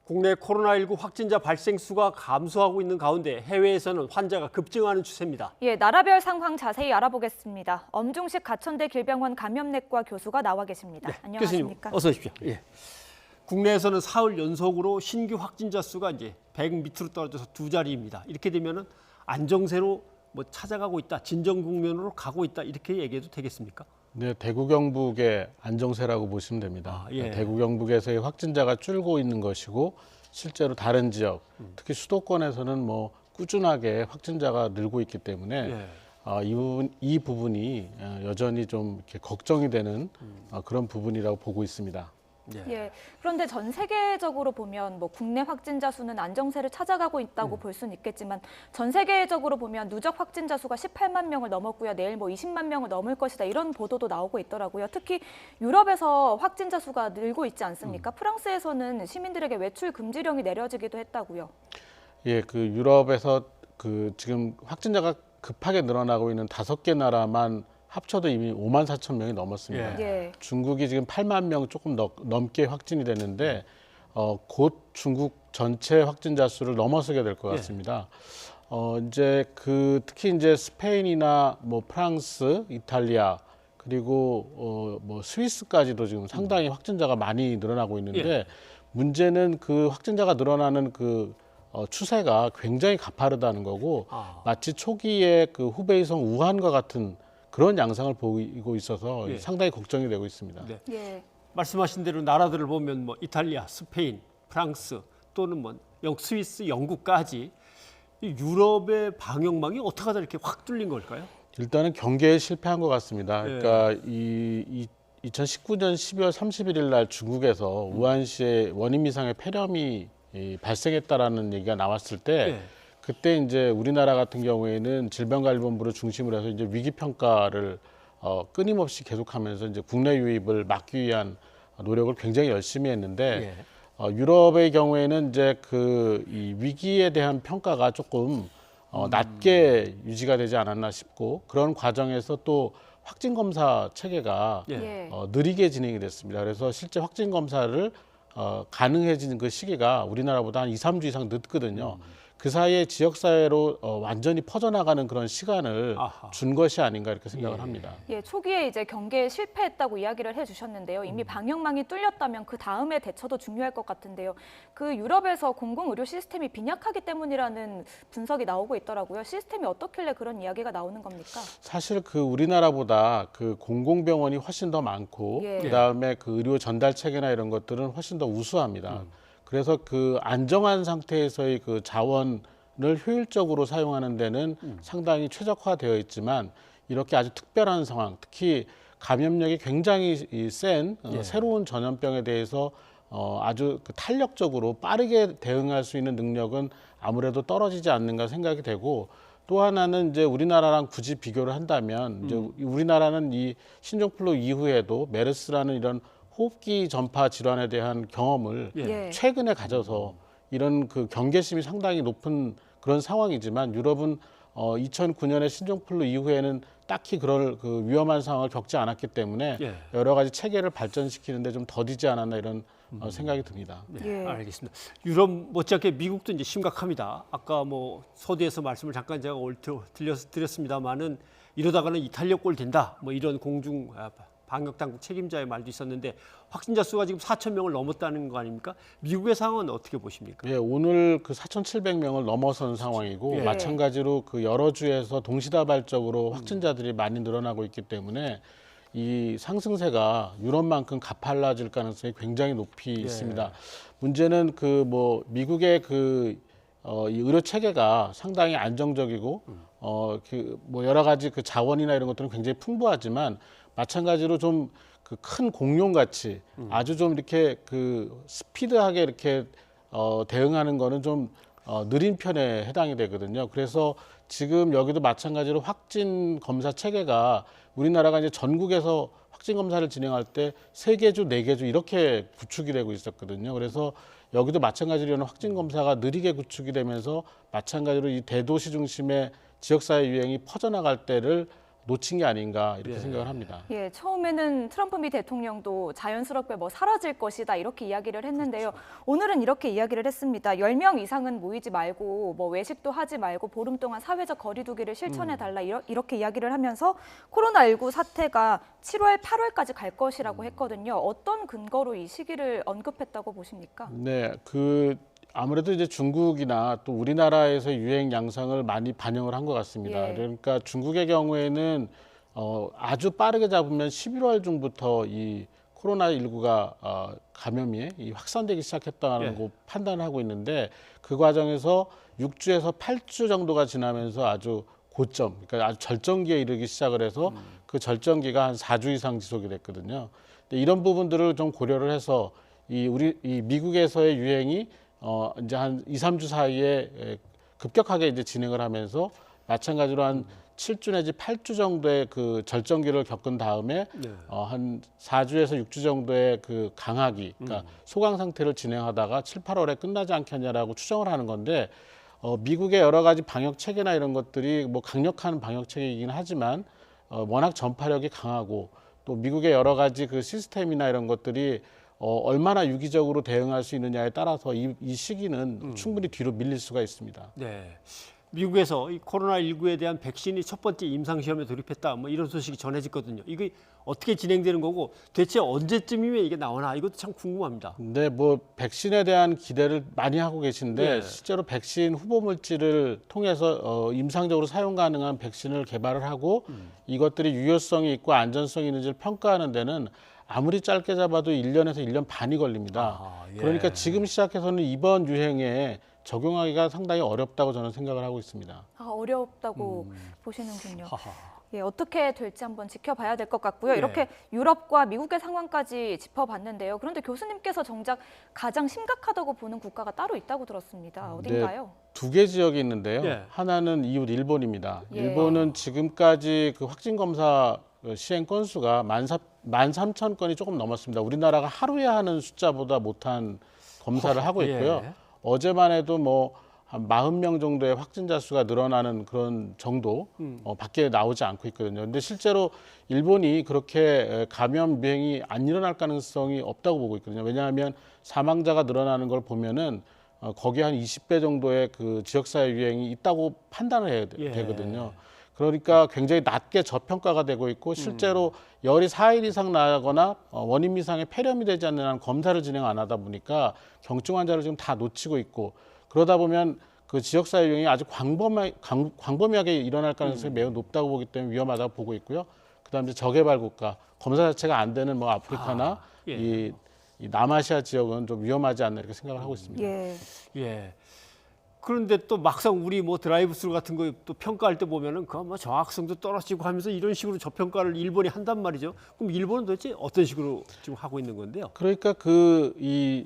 국내 코로나19 확진자 발생 수가 감소하고 있는 가운데 해외에서는 환자가 급증하는 추세입니다. 예, 나라별 상황 자세히 알아보겠습니다. 엄중식 가천대 길병원 감염내과 교수가 나와 계십니다. 안녕하십니까? 교수님, 어서 오십시오. 예. 국내에서는 사흘 연속으로 신규 확진자 수가 이제 100 밑으로 떨어져서 두 자리입니다. 이렇게 되면은 안정세로 찾아가고 있다, 진정 국면으로 가고 있다 이렇게 얘기해도 되겠습니까? 네, 대구 경북의 안정세라고 보시면 됩니다. 예. 대구 경북에서의 확진자가 줄고 있는 것이고 실제로 다른 지역, 특히 수도권에서는 꾸준하게 확진자가 늘고 있기 때문에 이 부분이 여전히 좀 이렇게 걱정이 되는 그런 부분이라고 보고 있습니다. 예. 그런데 전 세계적으로 보면 국내 확진자 수는 안정세를 찾아가고 있다고 볼 수는 있겠지만 전 세계적으로 보면 누적 확진자 수가 18만 명을 넘었고요. 내일 20만 명을 넘을 것이다. 이런 보도도 나오고 있더라고요. 특히 유럽에서 확진자 수가 늘고 있지 않습니까? 프랑스에서는 시민들에게 외출 금지령이 내려지기도 했다고요. 예, 그 유럽에서 지금 확진자가 급하게 늘어나고 있는 5개 나라만 합쳐도 이미 5만 4천 명이 넘었습니다. 예. 중국이 지금 8만 명 조금 넘게 확진이 됐는데 곧 중국 전체 확진자 수를 넘어서게 될 것 같습니다. 이제 특히 이제 스페인이나 프랑스, 이탈리아 그리고 스위스까지도 지금 상당히 확진자가 많이 늘어나고 있는데 문제는 그 확진자가 늘어나는 추세가 굉장히 가파르다는 거고 마치 초기에 후베이성 우한과 같은 그런 양상을 보이고 있어서 상당히 걱정이 되고 있습니다. 네. 예. 말씀하신 대로 나라들을 보면 이탈리아, 스페인, 프랑스 또는 스위스, 영국까지 이 유럽의 방역망이 어떻게 하다 이렇게 확 뚫린 걸까요? 일단은 경계에 실패한 것 같습니다. 그러니까 2019년 12월 31일 날 중국에서 우한시에 원인 미상의 폐렴이 발생했다라는 얘기가 나왔을 때 그때 이제 우리나라 같은 경우에는 질병관리본부를 중심으로 해서 이제 위기 평가를 끊임없이 계속하면서 이제 국내 유입을 막기 위한 노력을 굉장히 열심히 했는데 유럽의 경우에는 이제 이 위기에 대한 평가가 조금 낮게 유지가 되지 않았나 싶고 그런 과정에서 또 확진 검사 체계가 느리게 진행이 됐습니다. 그래서 실제 확진 검사를 가능해지는 그 시기가 우리나라보다 한 2, 3주 이상 늦거든요. 그 사이에 지역사회로 완전히 퍼져나가는 그런 시간을 준 것이 아닌가 이렇게 생각을 합니다. 예, 초기에 이제 경계에 실패했다고 이야기를 해주셨는데요. 이미 방역망이 뚫렸다면 그 다음에 대처도 중요할 것 같은데요. 유럽에서 공공의료 시스템이 빈약하기 때문이라는 분석이 나오고 있더라고요. 시스템이 어떻길래 그런 이야기가 나오는 겁니까? 사실 우리나라보다 공공병원이 훨씬 더 많고 그다음에 의료 전달 체계나 이런 것들은 훨씬 더 우수합니다. 그래서 안정한 상태에서의 자원을 효율적으로 사용하는 데는 상당히 최적화되어 있지만 이렇게 아주 특별한 상황, 특히 감염력이 굉장히 센 새로운 전염병에 대해서 아주 탄력적으로 빠르게 대응할 수 있는 능력은 아무래도 떨어지지 않는가 생각이 되고 또 하나는 이제 우리나라랑 굳이 비교를 한다면 이제 우리나라는 이 신종플루 이후에도 메르스라는 이런 호흡기 전파 질환에 대한 경험을 최근에 가져서 이런 경계심이 상당히 높은 그런 상황이지만 유럽은 2009년에 신종플루 이후에는 딱히 그럴 위험한 상황을 겪지 않았기 때문에 여러 가지 체계를 발전시키는데 좀 더디지 않았나 이런 생각이 듭니다. 네, 알겠습니다. 유럽 못지않게 미국도 이제 심각합니다. 아까 서두에서 말씀을 잠깐 제가 드렸습니다만은 이러다가는 이탈리아꼴 된다. 이런 공중 방역당국 책임자의 말도 있었는데 확진자 수가 지금 4천 명을 넘었다는 거 아닙니까? 미국의 상황은 어떻게 보십니까? 예, 오늘 4,700명을 넘어선 상황이고 마찬가지로 여러 주에서 동시다발적으로 확진자들이 많이 늘어나고 있기 때문에 이 상승세가 유럽만큼 가팔라질 가능성이 굉장히 높이 있습니다. 문제는 미국의 이 의료 체계가 상당히 안정적이고 여러 가지 자원이나 이런 것들은 굉장히 풍부하지만 마찬가지로 좀 큰 공룡같이 아주 좀 이렇게 스피드하게 이렇게 대응하는 거는 좀 느린 편에 해당이 되거든요. 그래서 지금 여기도 마찬가지로 확진 검사 체계가 우리나라가 이제 전국에서 확진 검사를 진행할 때 3개 주, 4개 주 이렇게 구축이 되고 있었거든요. 그래서 여기도 마찬가지로 확진 검사가 느리게 구축이 되면서 마찬가지로 이 대도시 중심의 지역사회 유행이 퍼져나갈 때를 놓친 게 아닌가 이렇게 예. 생각을 합니다. 예, 처음에는 트럼프 미 대통령도 자연스럽게 뭐 사라질 것이다 이렇게 이야기를 했는데요. 오늘은 이렇게 이야기를 했습니다. 10명 이상은 모이지 말고 뭐 외식도 하지 말고 보름 동안 사회적 거리 두기를 실천해 달라 이렇게 이야기를 하면서 코로나19 사태가 7월, 8월까지 갈 것이라고 했거든요. 어떤 근거로 이 시기를 언급했다고 보십니까? 네, 아무래도 이제 중국이나 또 우리나라에서 유행 양상을 많이 반영을 한 것 같습니다. 예. 그러니까 중국의 경우에는 아주 빠르게 잡으면 11월 중부터 이 코로나19가 감염이 확산되기 시작했다는 예. 거 판단을 하고 있는데 그 과정에서 6주에서 8주 정도가 지나면서 아주 고점, 그러니까 아주 절정기에 이르기 시작을 해서 그 절정기가 한 4주 이상 지속이 됐거든요. 근데 이런 부분들을 좀 고려를 해서 이 미국에서의 유행이 이제 한 2, 3주 사이에 급격하게 이제 진행을 하면서 마찬가지로 한 7주 내지 8주 정도의 그 절정기를 겪은 다음에 네. 한 4주에서 6주 정도의 그 강하기, 그러니까 소강 상태를 진행하다가 7, 8월에 끝나지 않겠냐라고 추정을 하는 건데 미국의 여러 가지 방역 체계나 이런 것들이 뭐 강력한 방역 체계이긴 하지만 워낙 전파력이 강하고 또 미국의 여러 가지 그 시스템이나 이런 것들이 얼마나 유기적으로 대응할 수 있느냐에 따라서 이 시기는 충분히 뒤로 밀릴 수가 있습니다. 네. 미국에서 이 코로나19에 대한 백신이 첫 번째 임상시험에 돌입했다. 뭐 이런 소식이 전해졌거든요. 이게 어떻게 진행되는 거고 대체 언제쯤이면 이게 나오나 이것도 참 궁금합니다. 근데 뭐 백신에 대한 기대를 많이 하고 계신데 네. 실제로 백신 후보 물질을 통해서 임상적으로 사용 가능한 백신을 개발을 하고 이것들이 유효성이 있고 안전성이 있는지를 평가하는 데는 아무리 짧게 잡아도 1년에서 1년 반이 걸립니다. 아, 예. 그러니까 지금 시작해서는 이번 유행에 적용하기가 상당히 어렵다고 저는 생각을 하고 있습니다. 아, 어렵다고 보시는군요. 하하. 예, 어떻게 될지 한번 지켜봐야 될 것 같고요. 네. 이렇게 유럽과 미국의 상황까지 짚어봤는데요. 그런데 교수님께서 정작 가장 심각하다고 보는 국가가 따로 있다고 들었습니다. 어딘가요? 두 개 지역이 있는데요. 예. 하나는 이웃 일본입니다. 예. 일본은 지금까지 그 확진 검사 시행 건수가 13,000건이 조금 넘었습니다. 우리나라가 하루에 하는 숫자보다 못한 검사를 하고 있고요. 예. 어제만 해도 뭐 한 40명 정도의 확진자 수가 늘어나는 그런 정도 밖에 나오지 않고 있거든요. 근데 실제로 일본이 그렇게 감염 유행이 안 일어날 가능성이 없다고 보고 있거든요. 왜냐하면 사망자가 늘어나는 걸 보면은 거기에 한 20배 정도의 그 지역사회 유행이 있다고 판단을 해야 되거든요. 그러니까 굉장히 낮게 저평가가 되고 있고 실제로 열이 4일 이상 나거나 원인 미상의 폐렴이 되지 않는 한 검사를 진행 안 하다 보니까 경증 환자를 지금 다 놓치고 있고 그러다 보면 그 지역사회 유행이 아주 광범위하게 일어날 가능성이 매우 높다고 보기 때문에 위험하다고 보고 있고요. 그다음에 저개발 국가 검사 자체가 안 되는 뭐 아프리카나 예. 이 남아시아 지역은 좀 위험하지 않나 이렇게 생각을 하고 있습니다. 예. 예. 그런데 또 막상 우리 뭐 드라이브스루 같은 거 또 평가할 때 보면은 그 뭐 정확성도 떨어지고 하면서 이런 식으로 저평가를 일본이 한단 말이죠. 그럼 일본은 도대체 어떤 식으로 지금 하고 있는 건데요? 그러니까 이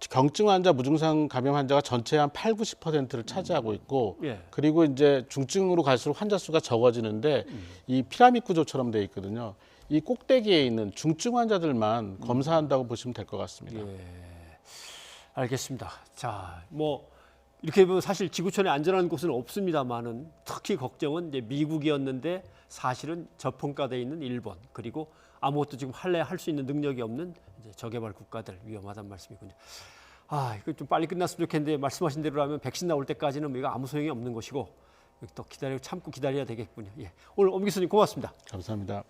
경증 환자, 무증상 감염 환자가 전체의 한 8, 90%를 차지하고 있고 예. 그리고 이제 중증으로 갈수록 환자 수가 적어지는데 이 피라미드 구조처럼 돼 있거든요. 이 꼭대기에 있는 중증 환자들만 검사한다고 보시면 될 것 같습니다. 예. 알겠습니다. 자, 뭐 이렇게 보면 사실 지구촌에 안전한 곳은 없습니다만은 특히 걱정은 이제 미국이었는데 사실은 저평가돼 있는 일본 그리고 아무것도 지금 할 수 있는 능력이 없는 이제 저개발 국가들 위험하다는 말씀이군요. 아, 이거 좀 빨리 끝났으면 좋겠는데 말씀하신 대로라면 백신 나올 때까지는 뭐 이거 아무 소용이 없는 것이고 또 참고 기다려야 되겠군요. 예. 오늘 엄 교수님 고맙습니다. 감사합니다.